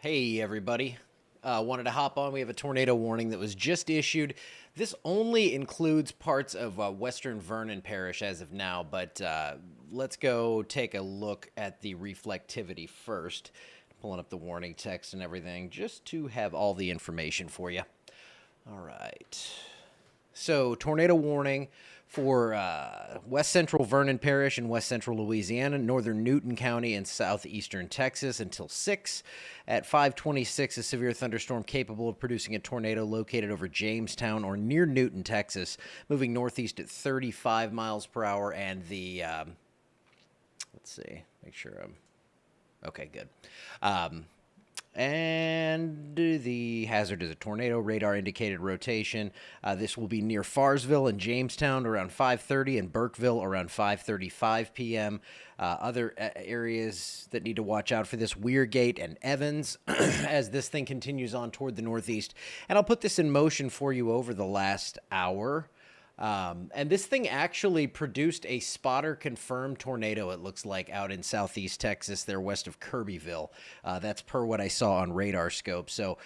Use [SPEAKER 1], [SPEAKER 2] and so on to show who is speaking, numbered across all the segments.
[SPEAKER 1] Hey, everybody. Wanted to hop on. We have a tornado warning that was just issued. This only includes parts of western Vernon Parish as of now, but let's go take a look at the reflectivity first. Pulling up the warning text and everything just to have all the information for you. All right. So, tornado warning for west central Vernon Parish and west central Louisiana, northern Newton County, and southeastern Texas until 6. At 5:26, a severe thunderstorm capable of producing a tornado located over Jamestown or near Newton, Texas, moving northeast at 35 miles per hour. And the, let's see, make sure I'm, okay, good. And the hazard is a tornado, radar indicated rotation. This will be near Farsville and Jamestown around 5:30 and Burkeville around 5:35 p.m. Other areas that need to watch out for this, Weirgate and Evans, as this thing continues on toward the northeast. And I'll put this in motion for you over the last hour. And this thing actually produced a spotter-confirmed tornado, it looks like, out in southeast Texas, there west of Kirbyville. That's per what I saw on radar scope. So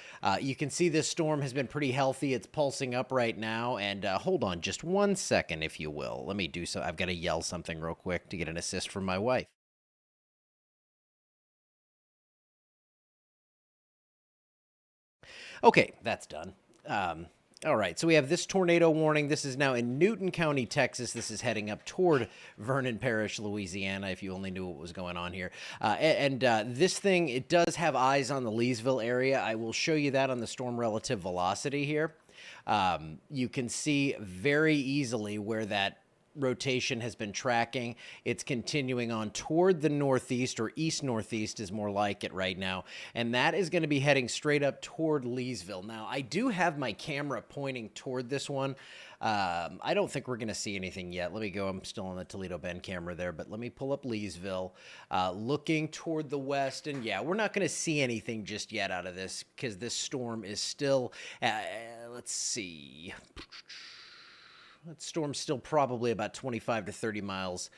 [SPEAKER 1] you can see this storm has been pretty healthy. It's pulsing up right now. And hold on just 1 second, if you will. Let me do so. I've got to yell something real quick to get an assist from my wife. Okay, that's done. All right, so we have this tornado warning. This is now in Newton County, Texas. This is heading up toward Vernon Parish, Louisiana, if you only knew what was going on here. This thing, it does have eyes on the Leesville area. I will show you that on the storm relative velocity here. You can see very easily where that rotation has been tracking. It's continuing on toward the northeast, or east-northeast is more like it right now, and that is going to be heading straight up toward Leesville. Now, I do have my camera pointing toward this one. I don't think we're going to see anything yet. Let me go. I'm still on the Toledo Bend camera there, but let me pull up Leesville, looking toward the west, and yeah, we're not going to see anything just yet out of this because this storm is still, let's see, that storm's still probably about 25 to 30 miles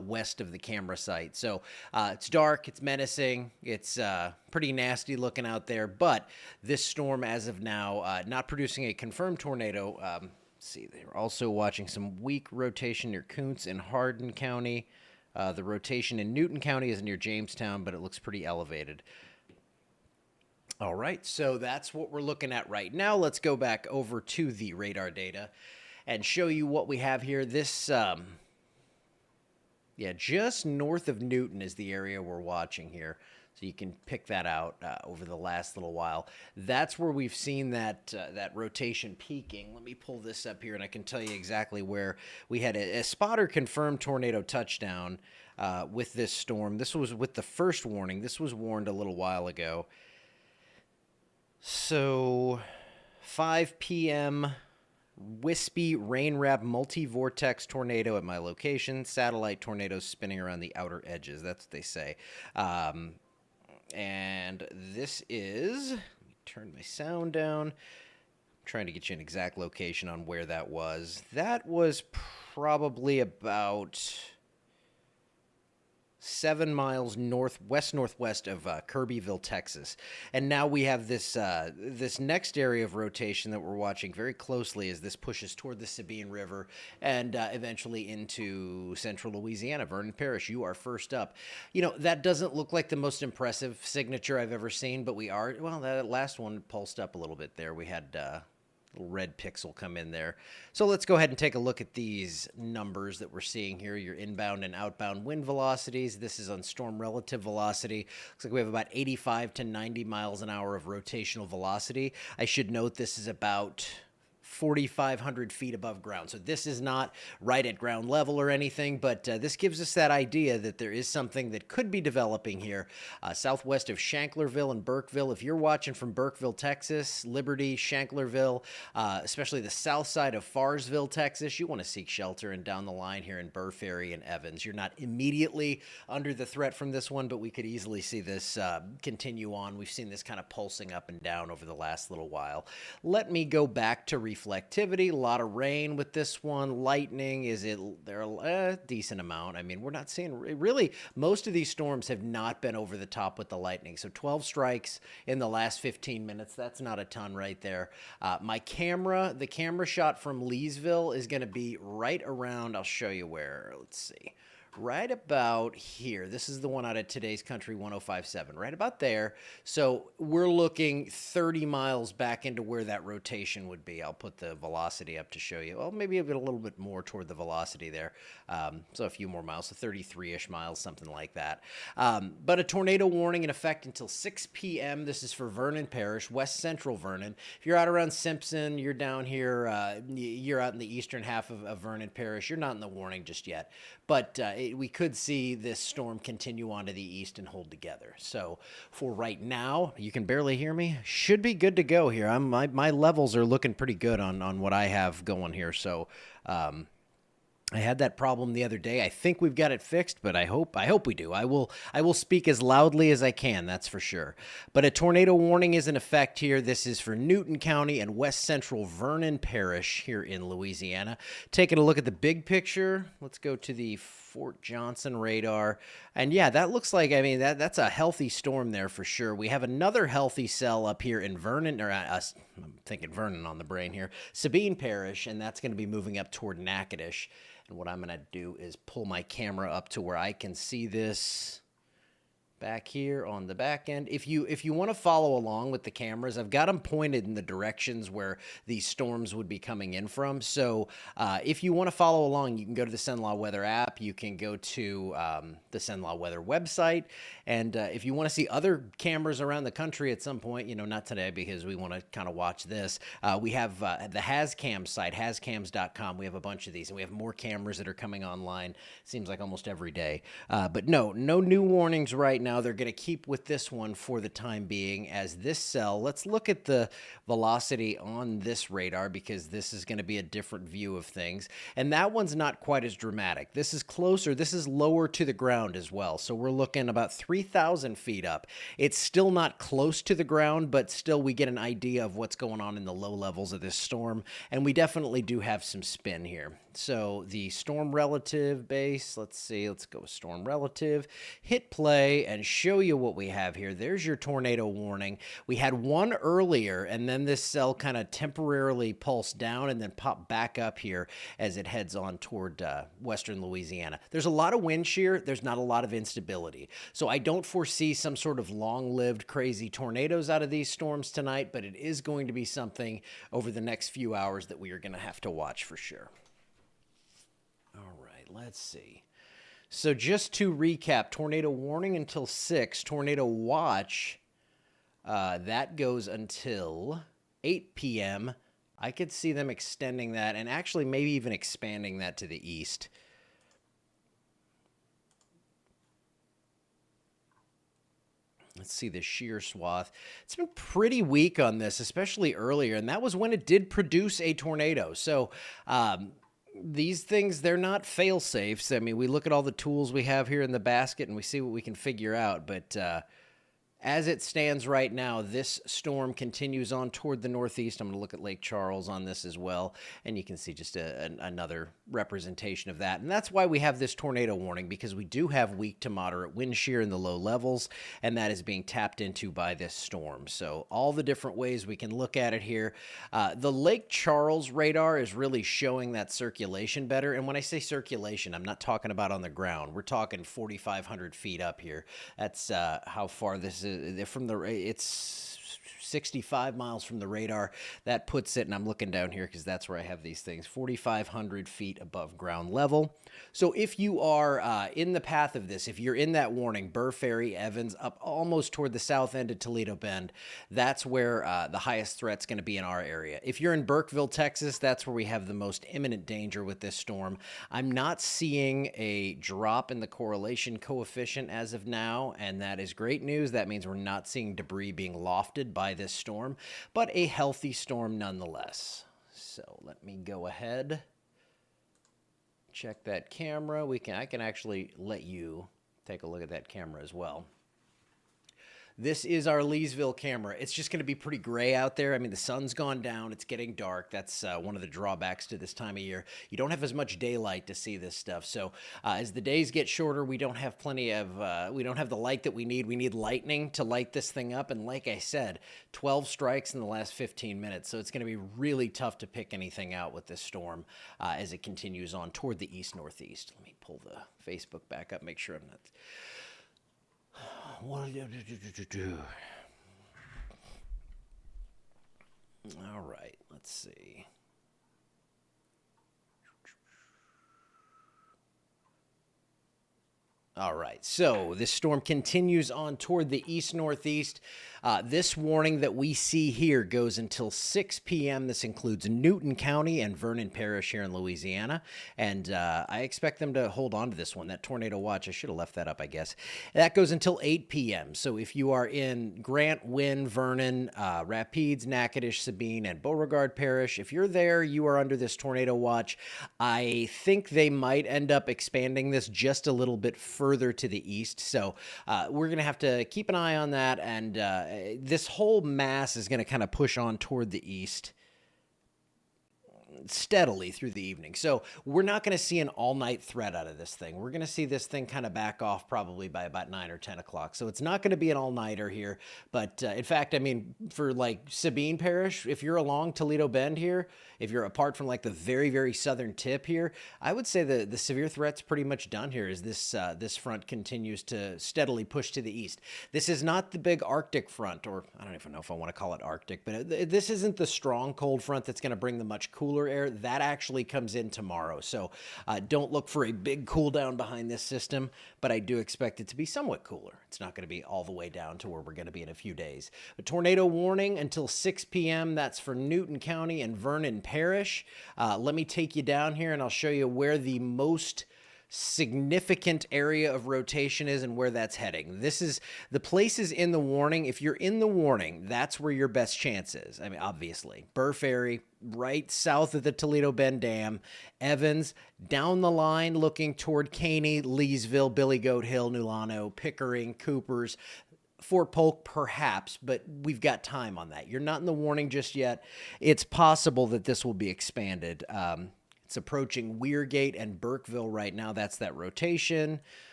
[SPEAKER 1] west of the camera site. So it's dark, it's menacing, it's pretty nasty looking out there. But this storm, as of now, not producing a confirmed tornado. Let's see, they're also watching some weak rotation near Koontz and Hardin County. The rotation in Newton County is near Jamestown, but it looks pretty elevated. All right, so that's what we're looking at right now. Let's go back over to the radar data and show you what we have here. This, just north of Newton is the area we're watching here. So you can pick that out over the last little while. That's where we've seen that rotation peaking. Let me pull this up here, and I can tell you exactly where we had a spotter-confirmed tornado touchdown with this storm. This was with the first warning. This was warned a little while ago. So 5 p.m., wispy rain wrap multi-vortex tornado at my location. Satellite tornadoes spinning around the outer edges. That's what they say. And this is, let me turn my sound down. I'm trying to get you an exact location on where that was. That was probably about 7 miles northwest of Kirbyville, Texas. And now we have this this next area of rotation that we're watching very closely as this pushes toward the Sabine River and eventually into central Louisiana. Vernon Parish, you are first up. You know, that doesn't look like the most impressive signature I've ever seen, but we are, well, that last one pulsed up a little bit there. We had little red pixel come in there. So let's go ahead and take a look at these numbers that we're seeing here, your inbound and outbound wind velocities. This is on storm relative velocity. Looks like we have about 85 to 90 miles an hour of rotational velocity. I should note this is about 4,500 feet above ground. So this is not right at ground level or anything, but this gives us that idea that there is something that could be developing here southwest of Shanklerville and Burkeville. If you're watching from Burkeville, Texas, Liberty, Shanklerville, especially the south side of Farsville, Texas, you want to seek shelter. And down the line here in Burr Ferry and Evans, you're not immediately under the threat from this one, but we could easily see this continue on. We've seen this kind of pulsing up and down over the last little while. Let me go back to reflect reflectivity, a lot of rain with this one. Lightning, is it there a decent amount? I mean, we're not seeing really, most of these storms have not been over the top with the lightning. So 12 strikes in the last 15 minutes. That's not a ton right there. The camera shot from Leesville is going to be right around, I'll show you where. Let's see. Right about here. This is the one out of Today's Country 105.7, right about there. So we're looking 30 miles back into where that rotation would be. I'll put the velocity up to show you. Well, maybe a little bit more toward the velocity there. So a few more miles, so 33-ish miles, something like that. But a tornado warning in effect until 6 p.m. This is for Vernon Parish, west central Vernon. If you're out around Simpson, you're down here, you're out in the eastern half of Vernon Parish, you're not in the warning just yet. But we could see this storm continue on to the east and hold together. So for right now, you can barely hear me. Should be good to go here. My levels are looking pretty good on what I have going here. So I had that problem the other day. I think we've got it fixed, but I hope we do. I will speak as loudly as I can, that's for sure. But a tornado warning is in effect here. This is for Newton County and west central Vernon Parish here in Louisiana. Taking a look at the big picture, let's go to the Fort Johnson radar. And yeah, that looks like, I mean, that's a healthy storm there for sure. We have another healthy cell up here in Vernon, or I'm thinking Vernon on the brain here, Sabine Parish, and that's going to be moving up toward Natchitoches. And what I'm going to do is pull my camera up to where I can see this back here on the back end. If you want to follow along with the cameras, I've got them pointed in the directions where these storms would be coming in from. So if you want to follow along, you can go to the SendLaw Weather app. You can go to the SendLaw Weather website. And if you want to see other cameras around the country at some point, not today because we want to kind of watch this, we have the HazCam site, hazcams.com. We have a bunch of these, and we have more cameras that are coming online. Seems like almost every day. But no new warnings right now. They're going to keep with this one for the time being as this cell. Let's look at the velocity on this radar because this is going to be a different view of things. And that one's not quite as dramatic. This is closer. This is lower to the ground as well. So we're looking about 3,000 feet up. It's still not close to the ground, but still we get an idea of what's going on in the low levels of this storm. And we definitely do have some spin here. So the storm relative base, let's go with storm relative, hit play and show you what we have here. There's your tornado warning. We had one earlier, and then this cell kind of temporarily pulsed down and then popped back up here as it heads on toward western Louisiana. There's a lot of wind shear. There's not a lot of instability. So I don't foresee some sort of long-lived crazy tornadoes out of these storms tonight, but it is going to be something over the next few hours that we are going to have to watch for sure. All right, let's see. So just to recap, tornado warning until 6, tornado watch, that goes until 8 p.m. I could see them extending that and actually maybe even expanding that to the east. Let's see the shear swath. It's been pretty weak on this, especially earlier, and that was when it did produce a tornado. So, these things, they're not fail-safes. I mean, we look at all the tools we have here in the basket and we see what we can figure out. But as it stands right now, this storm continues on toward the northeast. I'm going to look at Lake Charles on this as well. And you can see just another representation of that. And that's why we have this tornado warning, because we do have weak to moderate wind shear in the low levels. And that is being tapped into by this storm. So all the different ways we can look at it here. The Lake Charles radar is really showing that circulation better. And when I say circulation, I'm not talking about on the ground. We're talking 4,500 feet up here. That's how far this is. It's 65 miles from the radar. That puts it, and I'm looking down here because that's where I have these things, 4,500 feet above ground level. So if you are in the path of this, if you're in that warning, Burr Ferry, Evans, up almost toward the south end of Toledo Bend, that's where the highest threat's going to be in our area. If you're in Burkeville, Texas, that's where we have the most imminent danger with this storm. I'm not seeing a drop in the correlation coefficient as of now, and that is great news. That means we're not seeing debris being lofted by this storm, but a healthy storm nonetheless. So let me go ahead, check that camera. I can actually let you take a look at that camera as well. This is our Leesville camera. It's just going to be pretty gray out there. I mean, the sun's gone down. It's getting dark. That's one of the drawbacks to this time of year. You don't have as much daylight to see this stuff. So as the days get shorter, we don't have we don't have the light that we need. We need lightning to light this thing up. And like I said, 12 strikes in the last 15 minutes. So it's going to be really tough to pick anything out with this storm as it continues on toward the east-northeast. Let me pull the Facebook back up, make sure I'm not... All right, let's see. All right, so this storm continues on toward the east-northeast. This warning that we see here goes until 6 p.m. This includes Newton County and Vernon Parish here in Louisiana, and I expect them to hold on to this one. That tornado watch, I should have left that up, I guess. That goes until 8 p.m., so if you are in Grant, Wynne, Vernon, Rapides, Natchitoches, Sabine, and Beauregard Parish, if you're there, you are under this tornado watch. I think they might end up expanding this just a little bit further to the east, so we're going to have to keep an eye on that, and this whole mass is going to kind of push on toward the east steadily through the evening. So we're not going to see an all-night threat out of this thing. We're going to see this thing kind of back off probably by about 9 or 10 o'clock. So it's not going to be an all-nighter here. But in fact, I mean, for like Sabine Parish, if you're along Toledo Bend here, if you're apart from like the very, very southern tip here, I would say the severe threat's pretty much done here as this front continues to steadily push to the east. This is not the big Arctic front, or I don't even know if I want to call it Arctic, but this isn't the strong cold front that's going to bring the much cooler air. That actually comes in tomorrow. So don't look for a big cool down behind this system, but I do expect it to be somewhat cooler. It's not going to be all the way down to where we're going to be in a few days. A tornado warning until 6 p.m. That's for Newton County and Vernon Parish. Let me take you down here and I'll show you where the most significant area of rotation is and where that's heading. This is the places in the warning. If you're in the warning, that's where your best chance is. I mean, obviously, Burr Ferry, right south of the Toledo Bend Dam, Evans, down the line looking toward Caney, Leesville, Billy Goat Hill, Nulano, Pickering, Coopers, Fort Polk, perhaps, but we've got time on that. You're not in the warning just yet. It's possible that this will be expanded. It's approaching Weirgate and Burkeville right now. That's that rotation.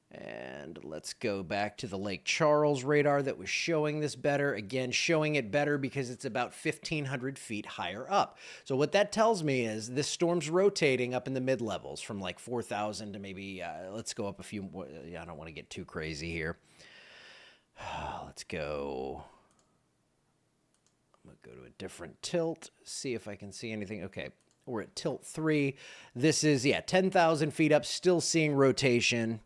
[SPEAKER 1] And let's go back to the Lake Charles radar that was showing this better. Again, showing it better because it's about 1,500 feet higher up. So what that tells me is this storm's rotating up in the mid-levels from like 4,000 to maybe, let's go up a few more. I don't want to get too crazy here. Let's go. I'm going to go to a different tilt, see if I can see anything. Okay. We're at tilt 3. This is, 10,000 feet up, still seeing rotation.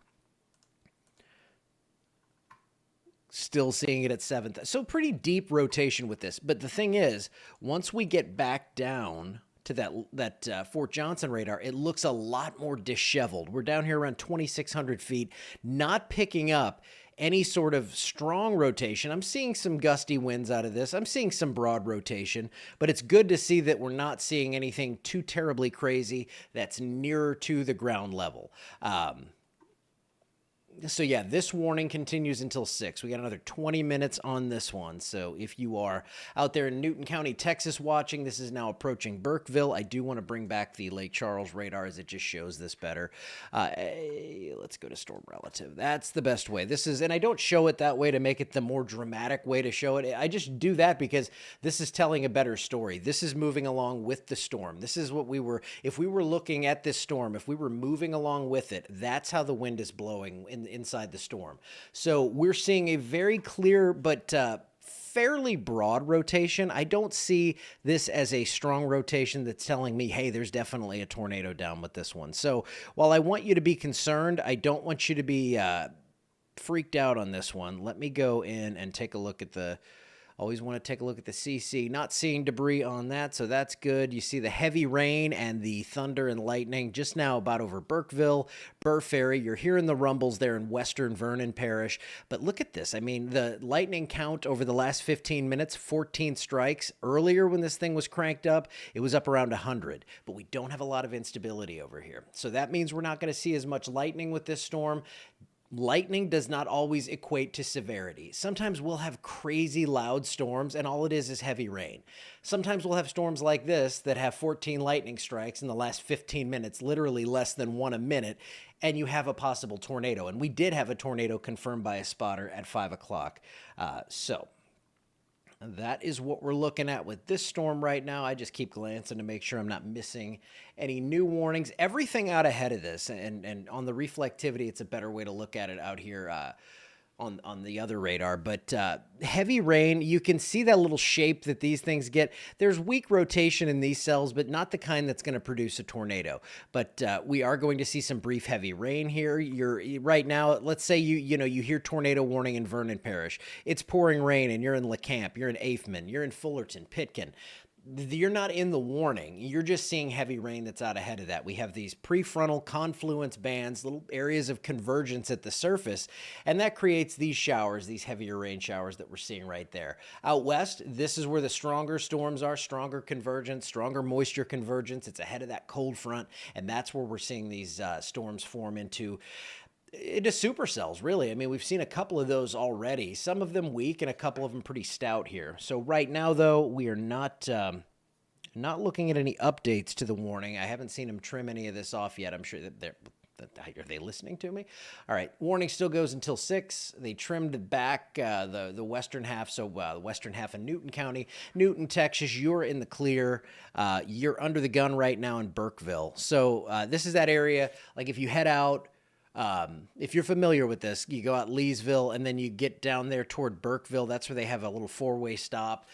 [SPEAKER 1] Still seeing it at 7th. So pretty deep rotation with this. But the thing is, once we get back down to that Fort Johnson radar, it looks a lot more disheveled. We're down here around 2,600 feet, not picking up any sort of strong rotation. I'm seeing some gusty winds out of this. I'm seeing some broad rotation, but it's good to see that we're not seeing anything too terribly crazy that's nearer to the ground level. So yeah, this warning continues until 6. We got another 20 minutes on this one. So if you are out there in Newton County, Texas watching, this is now approaching Burkeville. I do want to bring back the Lake Charles radar as it just shows this better. Let's go to storm relative. That's the best way. This is, and I don't show it that way to make it the more dramatic way to show it. I just do that because this is telling a better story. This is moving along with the storm. This is what we were, if we were looking at this storm, if we were moving along with it, that's how the wind is blowing inside the storm. So we're seeing a very clear but fairly broad rotation. I don't see this as a strong rotation that's telling me, hey, there's definitely a tornado down with this one. So while I want you to be concerned, I don't want you to be freaked out on this one. Let me go in and take a look at the... Always want to take a look at the CC. Not seeing debris on that, so that's good. You see the heavy rain and the thunder and lightning just now about over Burkeville, Burr Ferry. You're hearing the rumbles there in western Vernon Parish. But look at this. I mean, the lightning count over the last 15 minutes, 14 strikes. Earlier when this thing was cranked up, it was up around 100. But we don't have a lot of instability over here. So that means we're not going to see as much lightning with this storm. lightning does not always equate to severity. Sometimes we'll have crazy loud storms and all it is heavy rain. Sometimes we'll have storms like this that have 14 lightning strikes in the last 15 minutes, literally less than one a minute, and you have a possible tornado. And we did have a tornado confirmed by a spotter at 5 o'clock. So that is what we're looking at with this storm right now. I just keep glancing to make sure I'm not missing any new warnings. Everything out ahead of this, and on the reflectivity, it's a better way to look at it out here on the other radar. But heavy rain, you can see that little shape that these things get. There's weak rotation in these cells, but not the kind that's going to produce a tornado. But we are going to see some brief heavy rain here. Right now, let's say you hear tornado warning in Vernon Parish. It's pouring rain and you're in LeCamp, you're in Afeman, you're in Fullerton, Pitkin. You're not in the warning. You're just seeing heavy rain that's out ahead of that. We have these prefrontal confluence bands, little areas of convergence at the surface, and that creates these showers, these heavier rain showers that we're seeing right there. Out west, this is where the stronger storms are, stronger convergence, stronger moisture convergence. It's ahead of that cold front, and that's where we're seeing these storms form into supercells, really. I mean, we've seen a couple of those already, some of them weak and a couple of them pretty stout here. So right now, though, we are not looking at any updates to the warning. I haven't seen them trim any of this off yet. I'm sure that are they listening to me? All right, warning still goes until 6. They trimmed back the western half, so the western half of Newton County. Newton, Texas, you're in the clear. You're under the gun right now in Burkeville. So this is that area, like if you head out, if you're familiar with this, you go out Leesville and then you get down there toward Burkeville. That's where they have a little 4-way stop,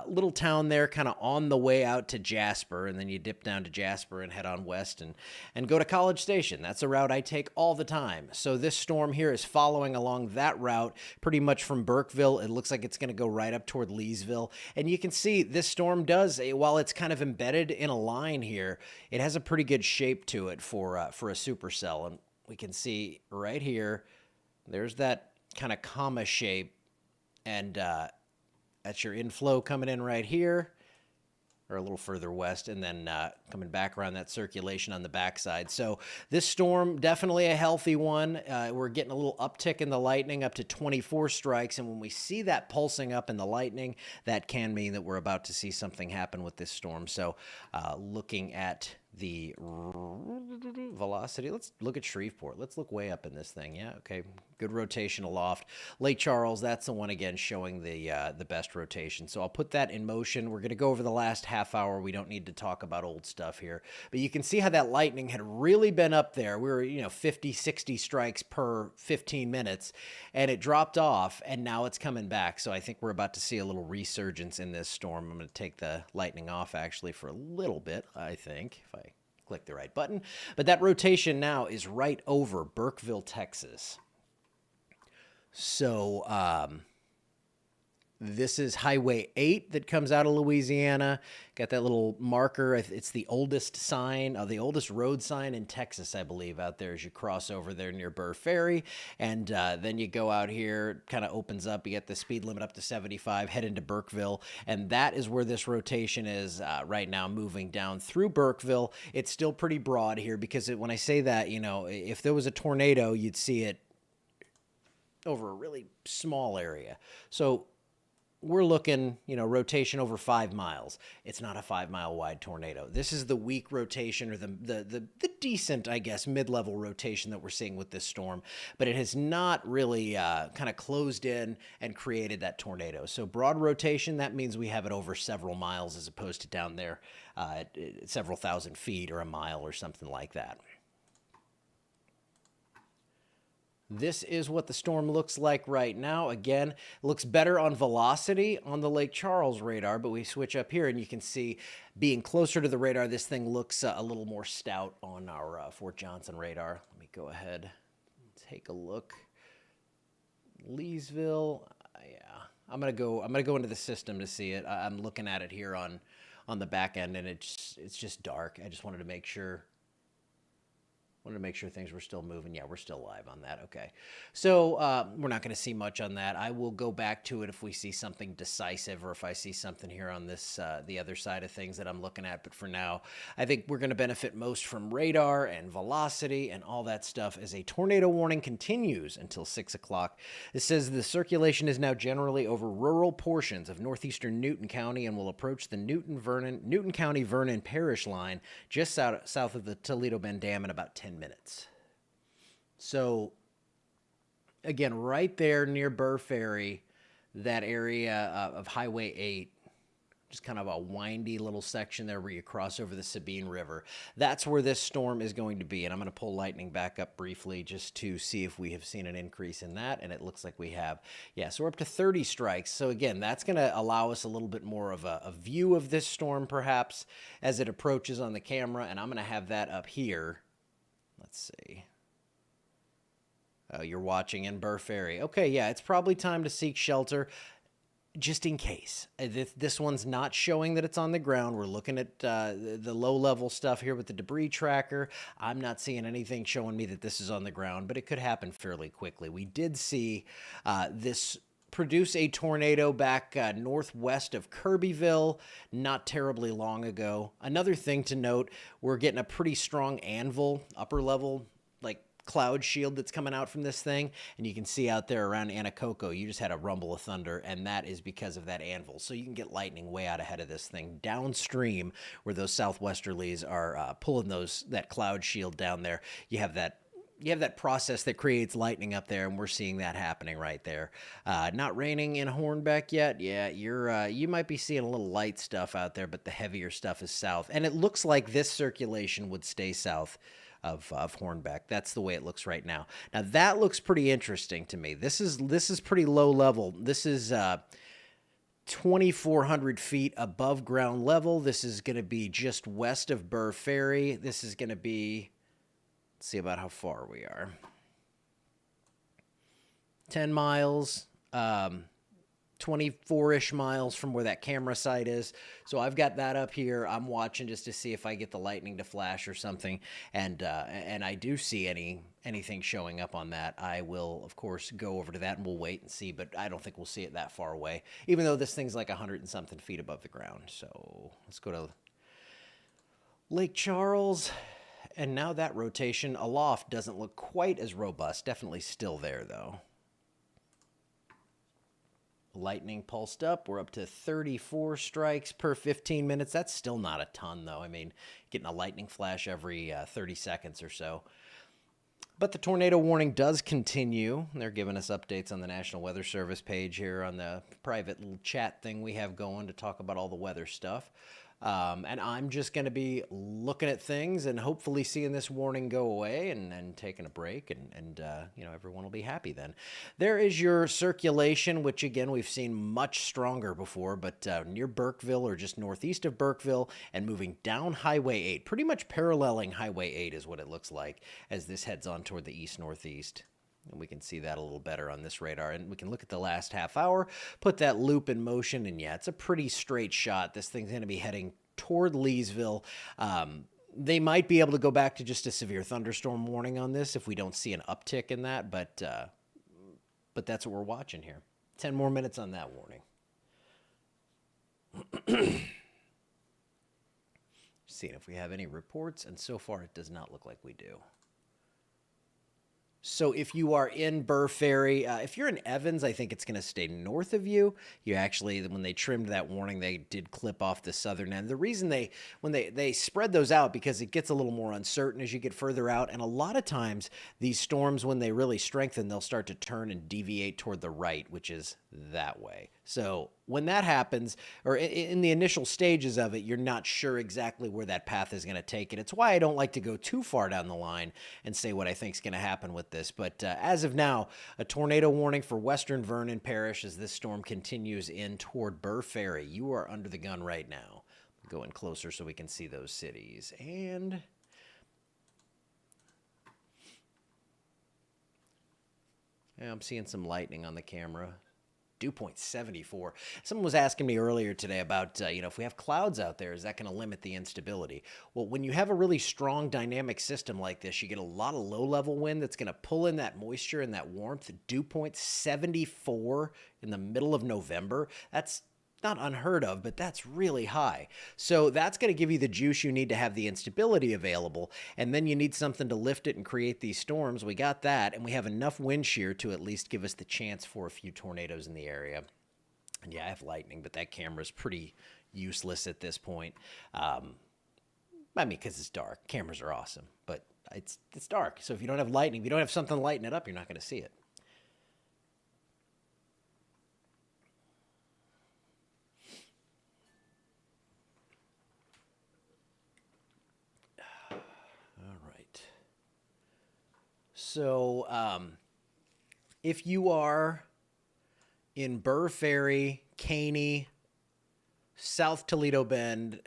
[SPEAKER 1] little town there kind of on the way out to Jasper. And then you dip down to Jasper and head on west and go to College Station. That's a route I take all the time. So this storm here is following along that route pretty much from Burkeville. It looks like it's going to go right up toward Leesville. And you can see this storm does, while it's kind of embedded in a line here, it has a pretty good shape to it for a supercell. And we can see right here, there's that kind of comma shape, and that's your inflow coming in right here, or a little further west, and then coming back around that circulation on the backside. So this storm, definitely a healthy one. We're getting a little uptick in the lightning up to 24 strikes, and when we see that pulsing up in the lightning, that can mean that we're about to see something happen with this storm. So looking at the velocity, let's look at Shreveport. Let's look way up in this thing. Yeah, okay, good rotation aloft. Lake Charles, that's the one again showing the best rotation. So I'll put that in motion. We're going to go over the last half hour. We don't need to talk about old stuff here, but you can see how that lightning had really been up there. We were 50, 60 strikes per 15 minutes, and it dropped off, and now it's coming back. So I think we're about to see a little resurgence in this storm. I'm going to take the lightning off actually for a little bit, I think, if I click the right button. But that rotation now is right over Burkeville, Texas. So this is Highway 8 that comes out of Louisiana. Got that little marker. It's the oldest sign, the oldest road sign in Texas, I believe, out there as you cross over there near Burr Ferry. And then you go out here, kind of opens up. You get the speed limit up to 75, head into Burkeville. And that is where this rotation is right now, moving down through Burkeville. It's still pretty broad here because when I say that, if there was a tornado, you'd see it over a really small area. So we're looking, rotation over 5 miles. It's not a 5-mile wide tornado. This is the weak rotation, or the decent, I guess, mid-level rotation that we're seeing with this storm, but it has not really kind of closed in and created that tornado. So broad rotation, that means we have it over several miles as opposed to down there at several thousand feet or a mile or something like that. This is what the storm looks like right now. Again, it looks better on velocity on the Lake Charles radar, but we switch up here and you can see being closer to the radar, this thing looks a little more stout on our Fort Johnson radar. Let me go ahead and take a look. Leesville, yeah. I'm gonna go into the system to see it. I'm looking at it here on the back end, and it's just dark. I just wanted to make sure. Wanted to make sure things were still moving. Yeah, we're still live on that. Okay. So we're not going to see much on that. I will go back to it if we see something decisive or if I see something here on this, the other side of things that I'm looking at. But for now, I think we're going to benefit most from radar and velocity and all that stuff as a tornado warning continues until 6 o'clock. It says the circulation is now generally over rural portions of northeastern Newton County and will approach the Newton County Vernon Parish line just south of the Toledo Bend Dam in about 10 minutes. So again, right there near Burr Ferry, that area of Highway 8, just kind of a windy little section there where you cross over the Sabine River. That's where this storm is going to be. And I'm going to pull lightning back up briefly just to see if we have seen an increase in that. And it looks like we have. Yeah, so we're up to 30 strikes. So again, that's going to allow us a little bit more of a view of this storm perhaps as it approaches on the camera. And I'm going to have that up here. Let's see. Oh, you're watching in Burr Ferry. Okay, yeah, it's probably time to seek shelter just in case. This one's not showing that it's on the ground. We're looking at the low-level stuff here with the debris tracker. I'm not seeing anything showing me that this is on the ground, but it could happen fairly quickly. We did see this produce a tornado back northwest of Kirbyville not terribly long ago. Another thing to note, we're getting a pretty strong anvil, upper level, like cloud shield that's coming out from this thing. And you can see out there around Anacoco, you just had a rumble of thunder, and that is because of that anvil. So you can get lightning way out ahead of this thing downstream where those southwesterlies are pulling that cloud shield down there. You have that process that creates lightning up there, and we're seeing that happening right there. Not raining in Hornbeck yet. Yeah, you might be seeing a little light stuff out there, but the heavier stuff is south. And it looks like this circulation would stay south of Hornbeck. That's the way it looks right now. Now that looks pretty interesting to me. This is pretty low level. This is 2,400 feet above ground level. This is going to be just west of Burr Ferry. This is going to be, let's see about how far we are. 10 miles, 24-ish miles from where that camera site is. So I've got that up here. I'm watching just to see if I get the lightning to flash or something. And I do see anything showing up on that. I will, of course, go over to that and we'll wait and see. But I don't think we'll see it that far away, even though this thing's like 100 and something feet above the ground. So let's go to Lake Charles. And now that rotation aloft doesn't look quite as robust. Definitely still there, though. Lightning pulsed up. We're up to 34 strikes per 15 minutes. That's still not a ton, though. I mean, getting a lightning flash every 30 seconds or so. But the tornado warning does continue. They're giving us updates on the National Weather Service page here on the private little chat thing we have going to talk about all the weather stuff. And I'm just going to be looking at things and hopefully seeing this warning go away and taking a break and everyone will be happy then. There is your circulation, which again, we've seen much stronger before, but near Burkeville or just northeast of Burkeville and moving down Highway 8, pretty much paralleling Highway 8 is what it looks like as this heads on toward the east-northeast. And we can see that a little better on this radar. And we can look at the last half hour, put that loop in motion, and yeah, it's a pretty straight shot. This thing's going to be heading toward Leesville. They might be able to go back to just a severe thunderstorm warning on this if we don't see an uptick in that, but that's what we're watching here. 10 more minutes on that warning. Seeing if we have any reports, and so far it does not look like we do. So if you are in Burr Ferry, if you're in Evans, I think it's going to stay north of you. You actually, when they trimmed that warning, they did clip off the southern end. The reason when they spread those out, because it gets a little more uncertain as you get further out. And a lot of times these storms, when they really strengthen, they'll start to turn and deviate toward the right, which is that way. So when that happens, or in the initial stages of it, you're not sure exactly where that path is going to take it. It's why I don't like to go too far down the line and say what I think is going to happen with this. But as of now, a tornado warning for western Vernon Parish as this storm continues in toward Burr Ferry. You are under the gun right now. Going closer so we can see those cities. And yeah, I'm seeing some lightning on the camera. Dew point 74. Someone was asking me earlier today about, if we have clouds out there, is that going to limit the instability? Well, when you have a really strong dynamic system like this, you get a lot of low-level wind that's going to pull in that moisture and that warmth. Dew point 74 in the middle of November. That's not unheard of, but that's really high. So that's going to give you the juice you need to have the instability available. And then you need something to lift it and create these storms. We got that, and we have enough wind shear to at least give us the chance for a few tornadoes in the area. And yeah, I have lightning, but that camera's pretty useless at this point. Because it's dark. Cameras are awesome, but it's dark. So if you don't have lightning, if you don't have something to lighten it up, you're not going to see it. So if you are in Burr Ferry, Caney, South Toledo Bend,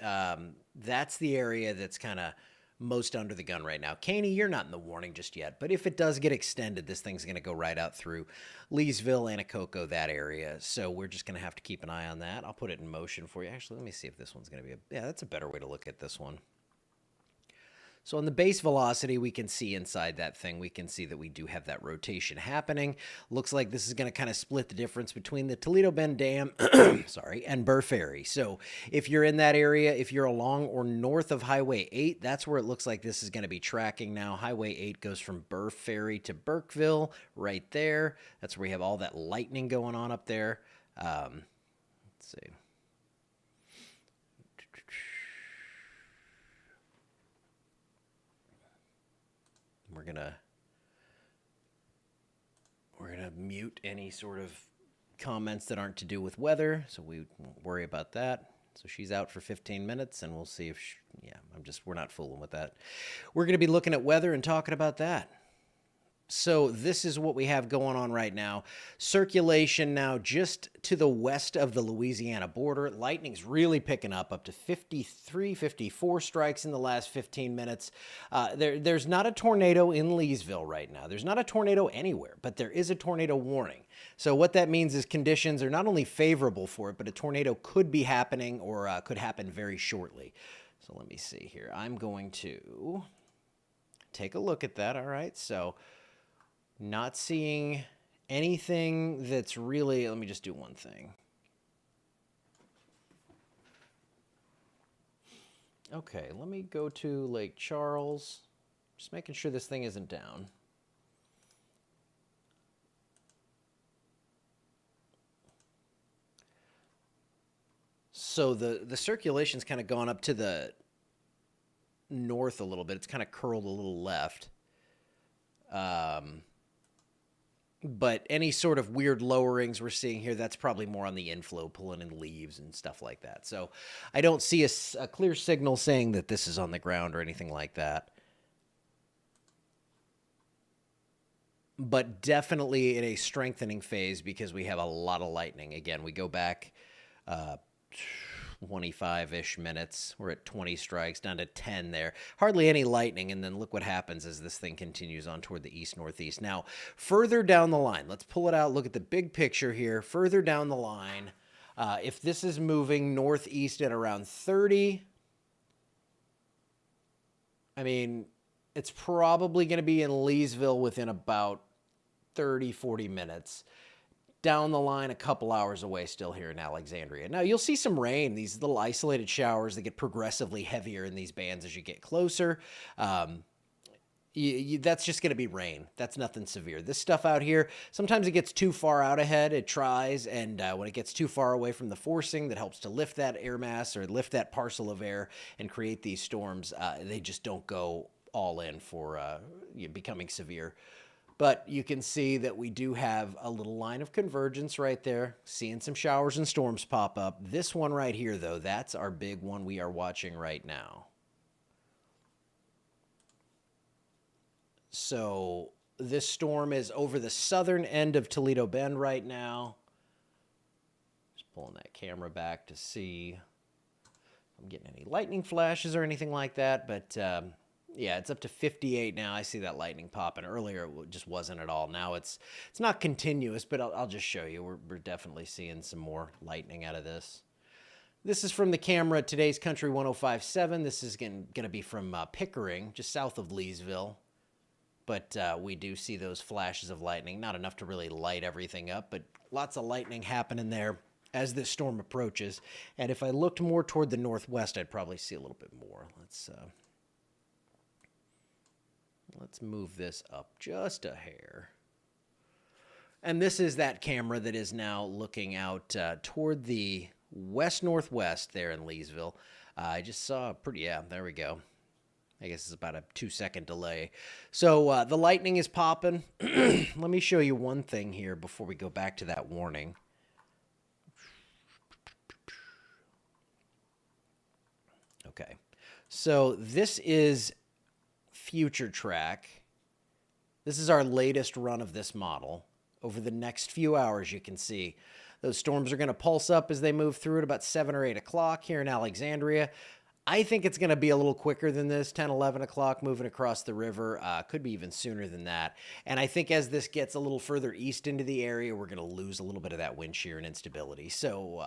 [SPEAKER 1] that's the area that's kind of most under the gun right now. Caney, you're not in the warning just yet, but if it does get extended, this thing's going to go right out through Leesville, Anacoco, that area. So we're just going to have to keep an eye on that. I'll put it in motion for you. Actually, let me see if this one's going to be yeah, that's a better way to look at this one. So on the base velocity, we can see inside that thing, we can see that we do have that rotation happening. Looks like this is going to kind of split the difference between the Toledo Bend Dam, and Burr Ferry. So if you're in that area, if you're along or north of Highway 8, that's where it looks like this is going to be tracking now. Highway 8 goes from Burr Ferry to Burkeville right there. That's where we have all that lightning going on up there. Let's see. We're gonna mute any sort of comments that aren't to do with weather, so we won't worry about that. So she's out for 15 minutes, and we'll see if we're not fooling with that. We're gonna be looking at weather and talking about that. So this is what we have going on right now. Circulation now just to the west of the Louisiana border. Lightning's really picking up to 53, 54 strikes in the last 15 minutes. There's not a tornado in Leesville right now. There's not a tornado anywhere, but there is a tornado warning. So what that means is conditions are not only favorable for it, but a tornado could be happening or could happen very shortly. So let me see here. I'm going to take a look at that. All right, so not seeing anything that's really, let me just do one thing. Okay, let me go to Lake Charles. Just making sure this thing isn't down. So the circulation's kind of gone up to the north a little bit. It's kind of curled a little left. But any sort of weird lowerings we're seeing here, that's probably more on the inflow, pulling in leaves and stuff like that. So I don't see a clear signal saying that this is on the ground or anything like that. But definitely in a strengthening phase because we have a lot of lightning. Again, we go back 25-ish minutes. We're at 20 strikes, down to 10 there. Hardly any lightning, and then look what happens as this thing continues on toward the east-northeast. Now, further down the line, let's pull it out, look at the big picture here. Further down the line, if this is moving northeast at around 30, I mean, it's probably going to be in Leesville within about 30, 40 minutes. Down the line, a couple hours away still here in Alexandria. Now, you'll see some rain, these little isolated showers that get progressively heavier in these bands as you get closer. That's just going to be rain. That's nothing severe. This stuff out here, sometimes it gets too far out ahead. It tries, and when it gets too far away from the forcing that helps to lift that air mass or lift that parcel of air and create these storms, they just don't go all in for becoming severe. But you can see that we do have a little line of convergence right there, seeing some showers and storms pop up. This one right here, though, that's our big one we are watching right now. So this storm is over the southern end of Toledo Bend right now. Just pulling that camera back to see if I'm getting any lightning flashes or anything like that, but Yeah, it's up to 58 now. I see that lightning popping. Earlier, it just wasn't at all. Now it's not continuous, but I'll just show you. We're definitely seeing some more lightning out of this. This is from the camera at Today's Country 105.7. This is going to be from Pickering, just south of Leesville. But we do see those flashes of lightning. Not enough to really light everything up, but lots of lightning happening there as this storm approaches. And if I looked more toward the northwest, I'd probably see a little bit more. Let's move this up just a hair. And this is that camera that is now looking out toward the west-northwest there in Leesville. I just saw there we go. I guess it's about a 2-second delay. So the lightning is popping. Let me show you one thing here before we go back to that warning. Okay. So this is future track. This is our latest run of this model. Over the next few hours, you can see those storms are going to pulse up as they move through at about 7 or 8 o'clock here in Alexandria. I think it's going to be a little quicker than this, 10, 11 o'clock moving across the river. Could be even sooner than that. And I think as this gets a little further east into the area, we're going to lose a little bit of that wind shear and instability. So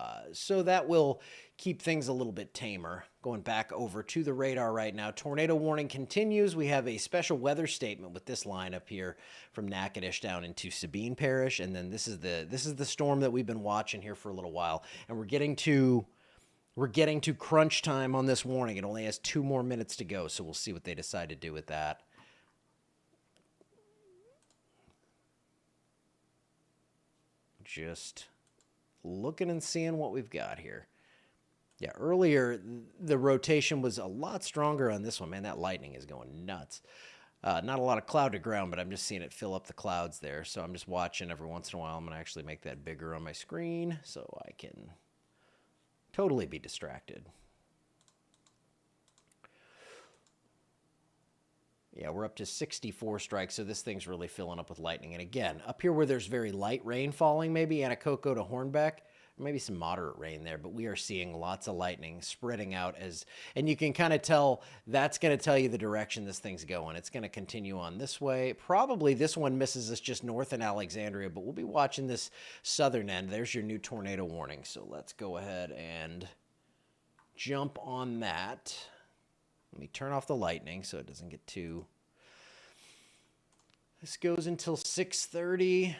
[SPEAKER 1] that will keep things a little bit tamer. Going back over to the radar right now, tornado warning continues. We have a special weather statement with this line up here from Natchitoches down into Sabine Parish. And then this is the storm that we've been watching here for a little while. And we're getting to crunch time on this warning. It only has 2 more minutes to go, so we'll see what they decide to do with that. Just looking and seeing what we've got here. Yeah, earlier, the rotation was a lot stronger on this one. Man, that lightning is going nuts. Not a lot of cloud to ground, but I'm just seeing it fill up the clouds there. So I'm just watching every once in a while. I'm going to actually make that bigger on my screen so I can totally be distracted. Yeah, we're up to 64 strikes, so this thing's really filling up with lightning. And again, up here where there's very light rain falling, maybe Anacoco to Hornbeck, maybe some moderate rain there, but we are seeing lots of lightning spreading out and you can kind of tell that's going to tell you the direction this thing's going. It's going to continue on this way. Probably this one misses us just north in Alexandria, but we'll be watching this southern end. There's your new tornado warning. So let's go ahead and jump on that. Let me turn off the lightning so it doesn't get too... This goes until 6:30.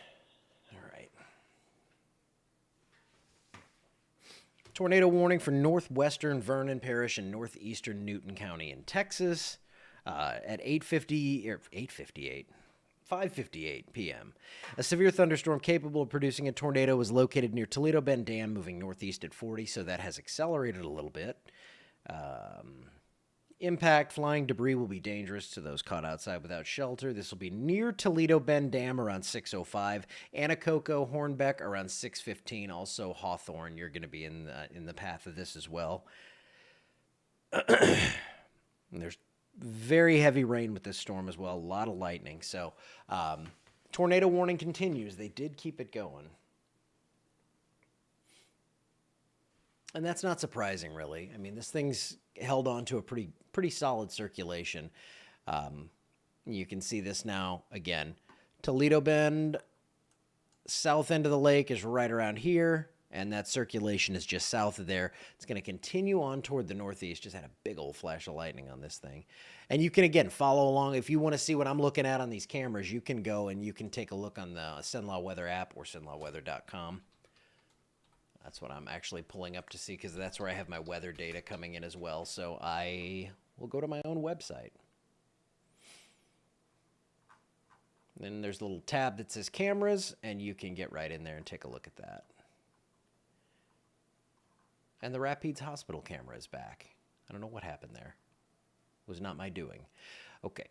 [SPEAKER 1] Tornado warning for northwestern Vernon Parish and northeastern Newton County in Texas at 5:58 p.m. A severe thunderstorm capable of producing a tornado was located near Toledo Bend Dam, moving northeast at 40, so that has accelerated a little bit. Impact, flying debris will be dangerous to those caught outside without shelter. This will be near Toledo Bend Dam around 6:05. Anacoco, Hornbeck around 6:15. Also Hawthorne, you're going to be in the path of this as well. And there's very heavy rain with this storm as well. A lot of lightning. So tornado warning continues. They did keep it going. And that's not surprising, really. I mean, this thing's held on to a pretty solid circulation. You can see this now again. Toledo Bend, south end of the lake is right around here, and that circulation is just south of there. It's going to continue on toward the northeast. Just had a big old flash of lightning on this thing. And you can, again, follow along. If you want to see what I'm looking at on these cameras, you can go and you can take a look on the SenLaw Weather app or senlawweather.com. That's what I'm actually pulling up to see because that's where I have my weather data coming in as well. So I will go to my own website. Then there's a little tab that says cameras, and you can get right in there and take a look at that. And the Rapides Hospital camera is back. I don't know what happened there. It was not my doing. Okay.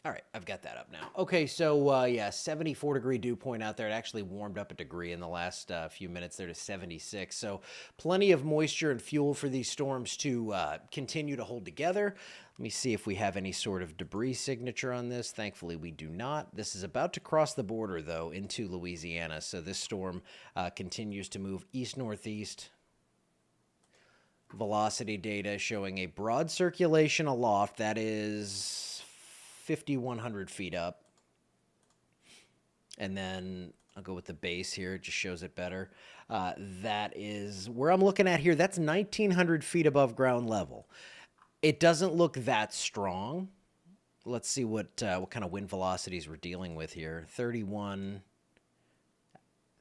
[SPEAKER 1] All right, I've got that up now. Okay, so 74-degree dew point out there. It actually warmed up a degree in the last few minutes there to 76. So plenty of moisture and fuel for these storms to continue to hold together. Let me see if we have any sort of debris signature on this. Thankfully, we do not. This is about to cross the border, though, into Louisiana. So this storm continues to move east-northeast. velocity data showing a broad circulation aloft. That is 5,100 feet up. And then I'll go with the base here. It just shows it better. That is where I'm looking at here. That's 1,900 feet above ground level. It doesn't look that strong. Let's see what kind of wind velocities we're dealing with here. 31,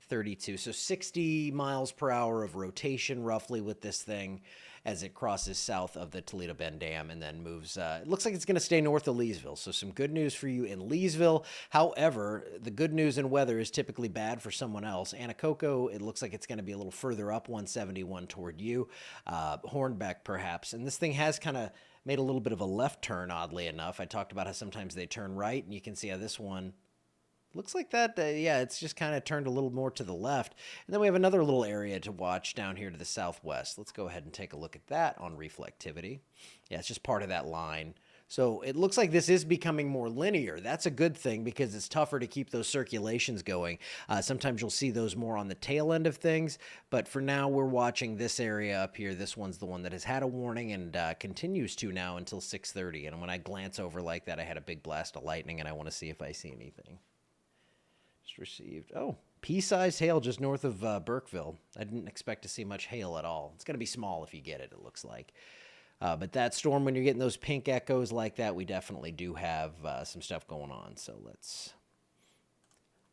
[SPEAKER 1] 32. So 60 miles per hour of rotation roughly with this thing as it crosses south of the Toledo Bend Dam and then moves. It looks like it's going to stay north of Leesville. So some good news for you in Leesville. However, the good news in weather is typically bad for someone else. Anacoco, it looks like it's going to be a little further up 171 toward you. Hornbeck perhaps. And this thing has kind of made a little bit of a left turn, oddly enough. I talked about how sometimes they turn right, and you can see how this one looks like that. Yeah, it's just kind of turned a little more to the left. And then we have another little area to watch down here to the southwest. Let's go ahead and take a look at that on reflectivity. Yeah, it's just part of that line. So it looks like this is becoming more linear. That's a good thing because it's tougher to keep those circulations going. Sometimes you'll see those more on the tail end of things, but for now we're watching this area up here. This one's the one that has had a warning and continues to now until 6:30. And when I glance over like that, I had a big blast of lightning and I want to see if I see anything. Just received, oh, pea-sized hail just north of Burkeville. I didn't expect to see much hail at all. It's going to be small if you get it, it looks like. But that storm, when you're getting those pink echoes like that, we definitely do have some stuff going on. So let's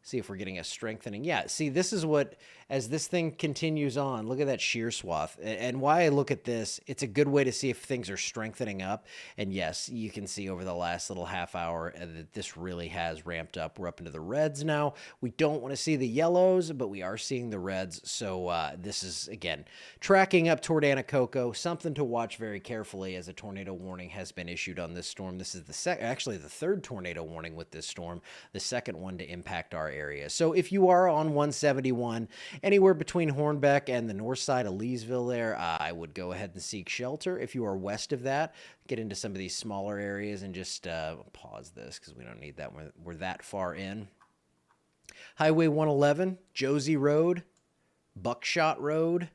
[SPEAKER 1] see if we're getting a strengthening. Yeah, see, this is what, as this thing continues on, look at that shear swath. And why I look at this, it's a good way to see if things are strengthening up. And yes, you can see over the last little half hour that this really has ramped up. We're up into the reds now. We don't want to see the yellows, but we are seeing the reds. So this is, again, tracking up toward Anacoco. Something to watch very carefully as a tornado warning has been issued on this storm. This is actually the third tornado warning with this storm, the second one to impact our area. So if you are on 171, anywhere between Hornbeck and the north side of Leesville there, I would go ahead and seek shelter. If you are west of that, get into some of these smaller areas and just pause this because we don't need that. We're that far in. Highway 111, Josie Road, Buckshot Road,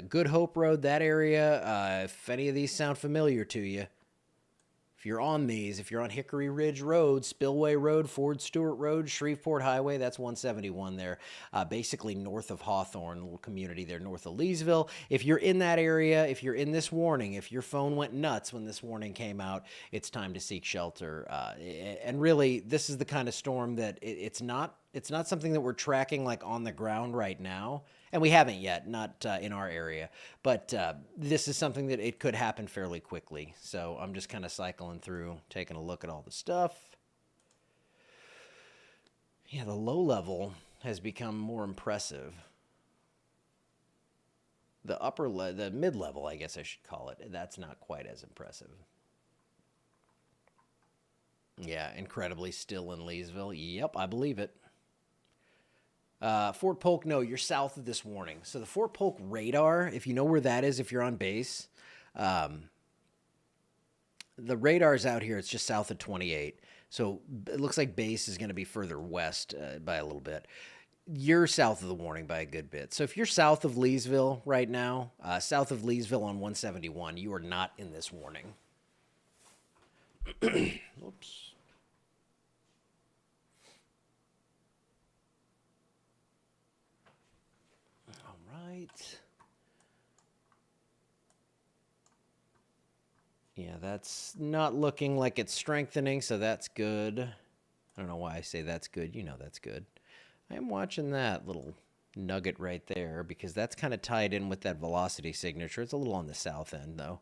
[SPEAKER 1] Good Hope Road, that area. If any of these sound familiar to you, if you're on these, if you're on Hickory Ridge Road, Spillway Road, Ford Stewart Road, Shreveport Highway, that's 171 there, basically north of Hawthorne, a little community there north of Leesville. If you're in that area, if you're in this warning, if your phone went nuts when this warning came out, it's time to seek shelter. And really, this is the kind of storm that it's not something that we're tracking like on the ground right now. And we haven't yet, not in our area. But this is something that it could happen fairly quickly. So I'm just kind of cycling through, taking a look at all the stuff. Yeah, the low level has become more impressive. The mid-level, I guess I should call it, that's not quite as impressive. Yeah, incredibly still in Leesville. Yep, I believe it. Fort Polk, no, you're south of this warning. So the Fort Polk radar, if you know where that is, if you're on base, the radar's out here. It's just south of 28. So it looks like base is going to be further west by a little bit. You're south of the warning by a good bit. So if you're south of Leesville right now, south of Leesville on 171, you are not in this warning. Oops. Yeah, that's not looking like it's strengthening, so that's good. I don't know why I say that's good. You know that's good. I am watching that little nugget right there because that's kind of tied in with that velocity signature. It's a little on the south end, though.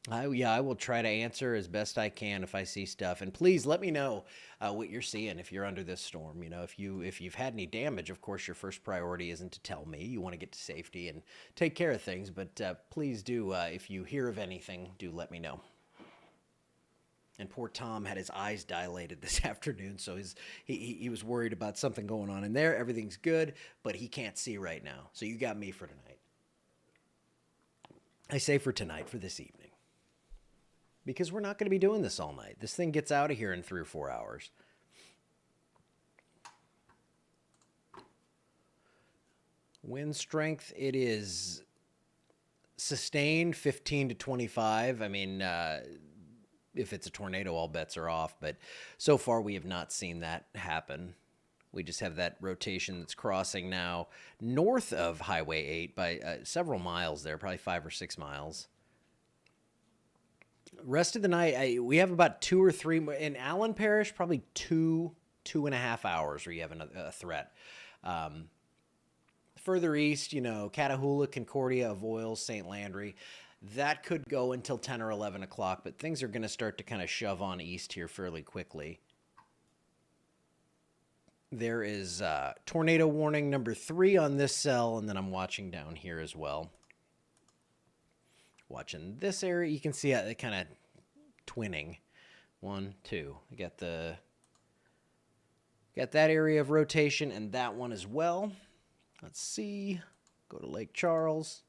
[SPEAKER 1] I will try to answer as best I can if I see stuff. And please let me know what you're seeing if you're under this storm. You know, if you've had any damage, of course, your first priority isn't to tell me. You want to get to safety and take care of things. But please do, if you hear of anything, do let me know. And poor Tom had his eyes dilated this afternoon, so he was worried about something going on in there. Everything's good, but he can't see right now. So you got me for tonight. I say for tonight, for this evening. Because we're not going to be doing this all night. This thing gets out of here in 3 or 4 hours. Wind strength, it is sustained 15 to 25. I mean, if it's a tornado, all bets are off. But so far, we have not seen that happen. We just have that rotation that's crossing now north of Highway 8 by several miles there, probably 5 or 6 miles. Rest of the night, we have about 2 or 3 in Allen Parish, probably 2.5 hours where you have a threat. Further east, Catahoula, Concordia, Avoyelles, St. Landry, that could go until 10 or 11 o'clock, but things are going to start to kind of shove on east here fairly quickly. There is tornado warning number 3 on this cell, and then I'm watching down here as well. Watching this area, you can see it kind of twinning. 1, 2. I got that area of rotation and that one as well. Let's see. Go to Lake Charles.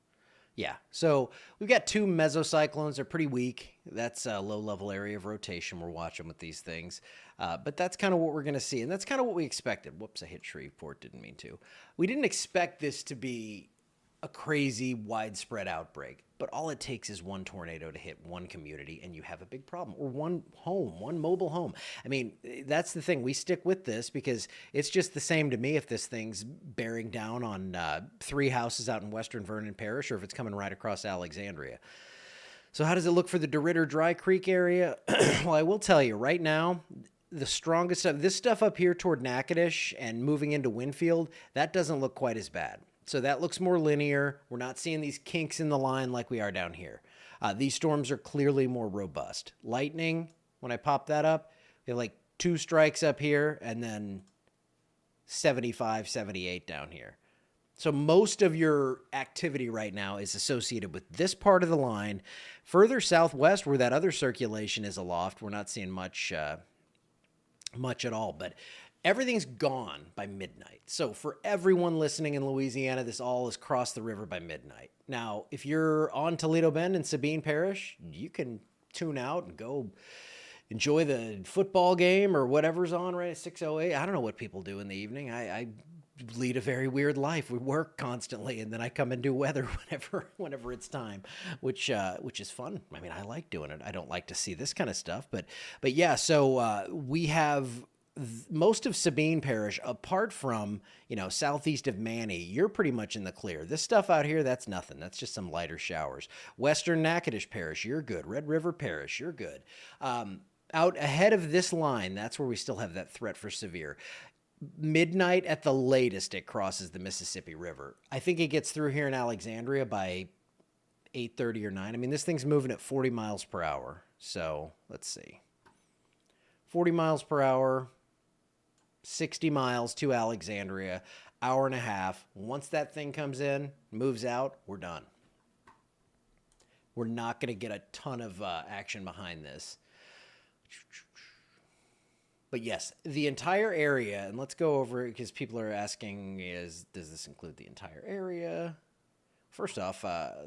[SPEAKER 1] Yeah, so we've got 2 mesocyclones. They're pretty weak. That's a low-level area of rotation we're watching with these things. But that's kind of what we're going to see, and that's kind of what we expected. Whoops, I hit Shreveport. Didn't mean to. We didn't expect this to be a crazy, widespread outbreak. But all it takes is one tornado to hit one community, and you have a big problem. Or one home, one mobile home. I mean, that's the thing. We stick with this because it's just the same to me if this thing's bearing down on 3 houses out in western Vernon Parish or if it's coming right across Alexandria. So how does it look for the DeRitter Dry Creek area? Well, I will tell you, right now, the strongest stuff, this stuff up here toward Natchitoches and moving into Winfield, that doesn't look quite as bad. So that looks more linear. We're not seeing these kinks in the line like we are down here. These storms are clearly more robust. Lightning, when I pop that up, we have like 2 strikes up here and then 75, 78 down here. So most of your activity right now is associated with this part of the line. Further southwest, where that other circulation is aloft, we're not seeing much at all. But everything's gone by midnight. So for everyone listening in Louisiana, this all is crossed the river by midnight. Now, if you're on Toledo Bend and Sabine Parish, you can tune out and go enjoy the football game or whatever's on right at 6:08. I don't know what people do in the evening. I lead a very weird life. We work constantly, and then I come and do weather whenever it's time, which is fun. I mean, I like doing it. I don't like to see this kind of stuff, but yeah. So we have most of Sabine Parish, apart from, southeast of Manny, you're pretty much in the clear. This stuff out here, that's nothing. That's just some lighter showers. Western Natchitoches Parish, you're good. Red River Parish, you're good. Out ahead of this line, that's where we still have that threat for severe. Midnight at the latest, it crosses the Mississippi River. I think it gets through here in Alexandria by 8:30 or 9. I mean, this thing's moving at 40 miles per hour. So let's see. 40 miles per hour. 60 miles to Alexandria, hour and a half. Once that thing comes in, moves out, we're done. We're not going to get a ton of action behind this. But yes, the entire area, and let's go over it because people are asking, does this include the entire area? First off,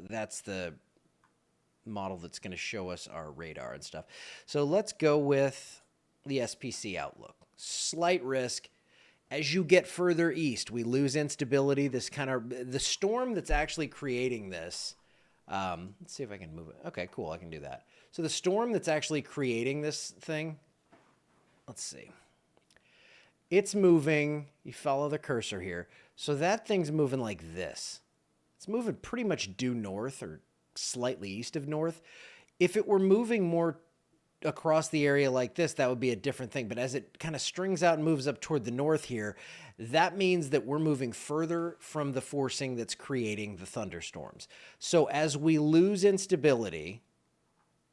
[SPEAKER 1] that's the model that's going to show us our radar and stuff. So let's go with the SPC outlook. Slight risk. As you get further east, we lose instability. The storm that's actually creating this. Let's see if I can move it. Okay, cool. I can do that. So the storm that's actually creating this thing, let's see. It's moving. You follow the cursor here. So that thing's moving like this. It's moving pretty much due north or slightly east of north. If it were moving more across the area like this, that would be a different thing. But as it kind of strings out and moves up toward the north here, that means that we're moving further from the forcing that's creating the thunderstorms. So as we lose instability,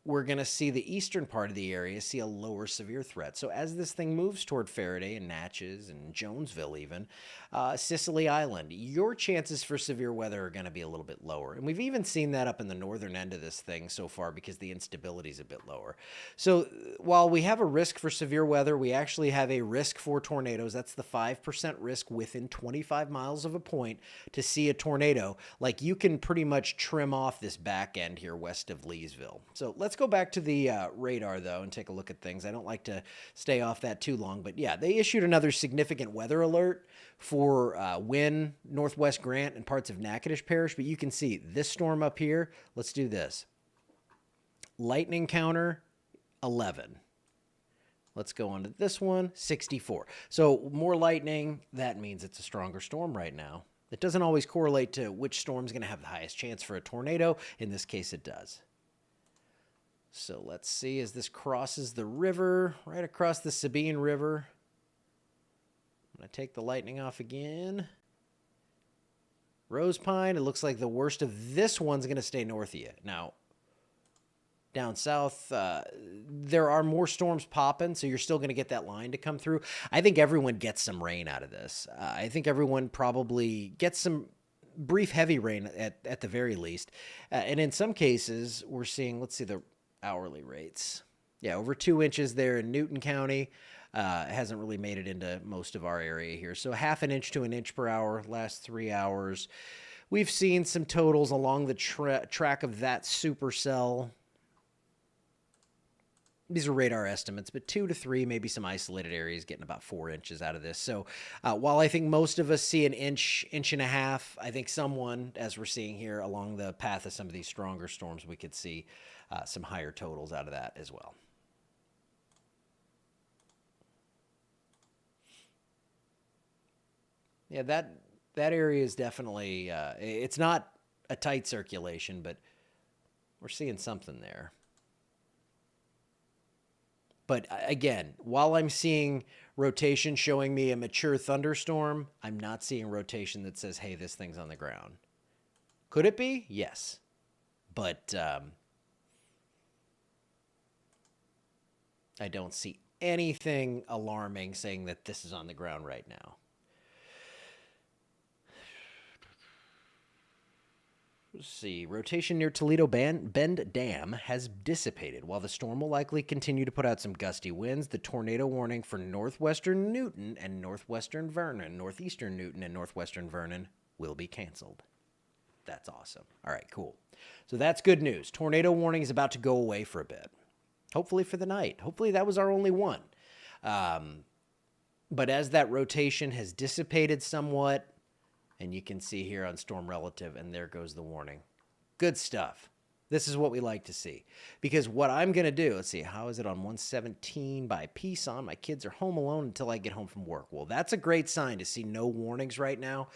[SPEAKER 1] we're going to see the eastern part of the area see a lower severe threat. So as this thing moves toward Faraday and Natchez and Jonesville even, Sicily Island, your chances for severe weather are going to be a little bit lower. And we've even seen that up in the northern end of this thing so far because the instability is a bit lower. So while we have a risk for severe weather, we actually have a risk for tornadoes. That's the 5% risk within 25 miles of a point to see a tornado. Like, you can pretty much trim off this back end here west of Leesville. So let's go back to the radar, though, and take a look at things. I don't like to stay off that too long, but yeah, they issued another significant weather alert for Wynn, Northwest Grant, and parts of Natchitoches Parish, but you can see this storm up here. Let's do this. Lightning counter, 11. Let's go on to this one, 64. So more lightning, that means it's a stronger storm right now. It doesn't always correlate to which storm's going to have the highest chance for a tornado. In this case, it does. So let's see as this crosses the river, right across the Sabine River. I'm going to take the lightning off again. Rose Pine, it looks like the worst of this one's going to stay north of you. Now, down south, there are more storms popping, so you're still going to get that line to come through. I think everyone gets some rain out of this. I think everyone probably gets some brief heavy rain at the very least. And in some cases, we're seeing, let's see the hourly rates. Yeah, over 2 inches there in Newton County. It hasn't really made it into most of our area here. So 1/2 inch to 1 inch per hour last 3 hours. We've seen some totals along the track of that supercell. These are radar estimates, but 2 to 3, maybe some isolated areas getting about 4 inches out of this. So while I think most of us see an inch, inch and a half, I think someone, as we're seeing here along the path of some of these stronger storms, we could see some higher totals out of that as well. Yeah, that area is definitely, it's not a tight circulation, but we're seeing something there. But again, while I'm seeing rotation showing me a mature thunderstorm, I'm not seeing rotation that says, hey, this thing's on the ground. Could it be? Yes. But I don't see anything alarming saying that this is on the ground right now. Let's see. Rotation near Toledo Bend Dam has dissipated. While the storm will likely continue to put out some gusty winds, the tornado warning for northwestern Newton and northwestern Vernon, northeastern Newton and northwestern Vernon will be canceled. That's awesome. All right, cool. So that's good news. Tornado warning is about to go away for a bit. Hopefully for the night. Hopefully that was our only one. But as that rotation has dissipated somewhat, and you can see here on Storm Relative, and there goes the warning. Good stuff. This is what we like to see. Because what I'm going to do, let's see, how is it on 117 by Peason? My kids are home alone until I get home from work. Well, that's a great sign to see no warnings right now.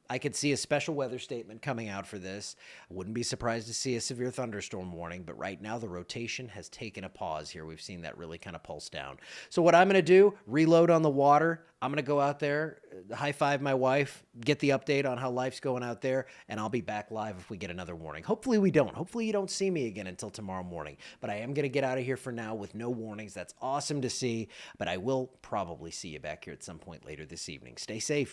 [SPEAKER 1] I could see a special weather statement coming out for this. I wouldn't be surprised to see a severe thunderstorm warning, but right now the rotation has taken a pause here. We've seen that really kind of pulse down. So what I'm going to do, reload on the water. I'm going to go out there, high-five my wife, get the update on how life's going out there, and I'll be back live if we get another warning. Hopefully we don't. Hopefully you don't see me again until tomorrow morning. But I am going to get out of here for now with no warnings. That's awesome to see, but I will probably see you back here at some point later this evening. Stay safe.